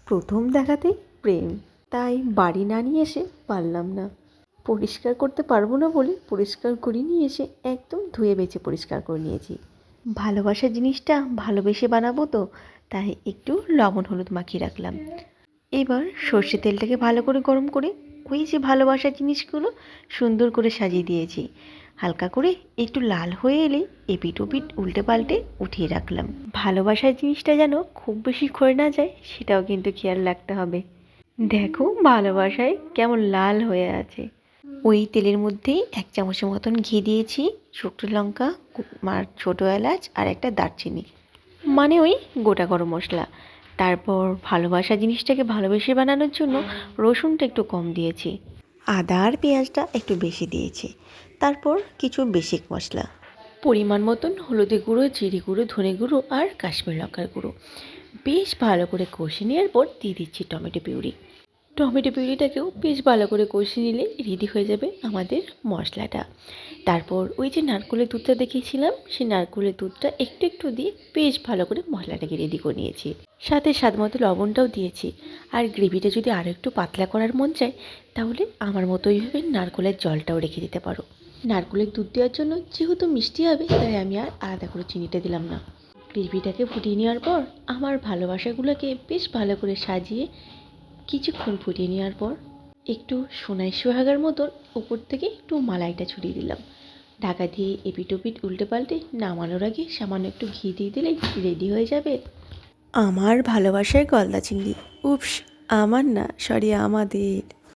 প্রথম দেখাতেই প্রেম, তাই বাড়ি না নিয়ে এসে পারলাম না। পরিষ্কার করতে পারবো না বলে পরিষ্কার করে নিয়ে এসে একদম ধুয়ে বেছে পরিষ্কার করে নিয়েছি। ভালোবাসার জিনিসটা ভালোবেসে বানাবো তো, তাই একটু লবণ হলুদ মাখিয়ে রাখলাম। এবার সর্ষে তেলটাকে ভালো করে গরম করে ওই যে ভালোবাসার জিনিসগুলো সুন্দর করে সাজিয়ে দিয়েছি। হালকা করে একটু লাল হয়ে এলে এপিট ওপিট উল্টে পাল্টে উঠিয়ে রাখলাম। ভালোবাসার জিনিসটা যেন খুব বেশি ক্ষয়ে না যায় সেটাও কিন্তু খেয়াল রাখতে হবে। দেখো ভালোবাসায় কেমন লাল হয়ে আছে। ওই তেলের মধ্যেই 1 চামচের মতন ঘি দিয়েছি, শুকনো লঙ্কা আর ছোটো এলাচ আর একটা দারচিনি, মানে ওই গোটা গরম মশলা। তারপর ভালোবাসা জিনিসটাকে ভালোবেসে বানানোর জন্য রসুনটা একটু কম দিয়েছি, আদা আর পেঁয়াজটা একটু বেশি দিয়েছি। তারপর কিছু বেসিক মশলা, পরিমাণ মতন হলুদের গুঁড়ো, জিরে গুঁড়ো, ধনে গুঁড়ো আর কাশ্মীর লঙ্কার গুঁড়ো বেশ ভালো করে কষে নেওয়ার পর দিয়ে দিচ্ছি টমেটো পিউরি। টমেটো পিউরিটাকেও বেশ ভালো করে কষিয়ে নিলে রেডি হয়ে যাবে আমাদের মশলাটা। তারপর ওই যে নারকেলের দুধটা দেখিয়েছিলাম, সেই নারকেলের দুধটা একটু একটু দিয়ে বেশ ভালো করে মশলাটাকে রেডি করে নিয়েছি। সাথে স্বাদ মতো লবণটাও দিয়েছি। আর গ্রেভিটা যদি আরও একটু পাতলা করার মন চায় তাহলে আমার মতো ওইভাবে নারকেলের জলটাও রেখে দিতে পারো। নারকেলের দুধ দেওয়ার জন্য যেহেতু মিষ্টি হবে তাই আমি আর আলাদা করে চিনিটা দিলাম না। গ্রেভিটাকে ফুটিয়ে নেওয়ার পর আমার ভালোবাসাগুলোকে বেশ ভালো করে সাজিয়ে কিছুক্ষণ ফুটিয়ে নেওয়ার পর একটু সোনাই সোহাগার মতন উপর থেকে একটু মালাইটা ছড়িয়ে দিলাম। ঢাকা দিয়ে এপিট ওপিট উল্টে পাল্টে নামানোর আগে সামান্য একটু ঘি দিয়ে দিলেই রেডি হয়ে যাবে আমার ভালোবাসার গলদা চিংড়ি। উপস, আমার না, সরি আমাদের।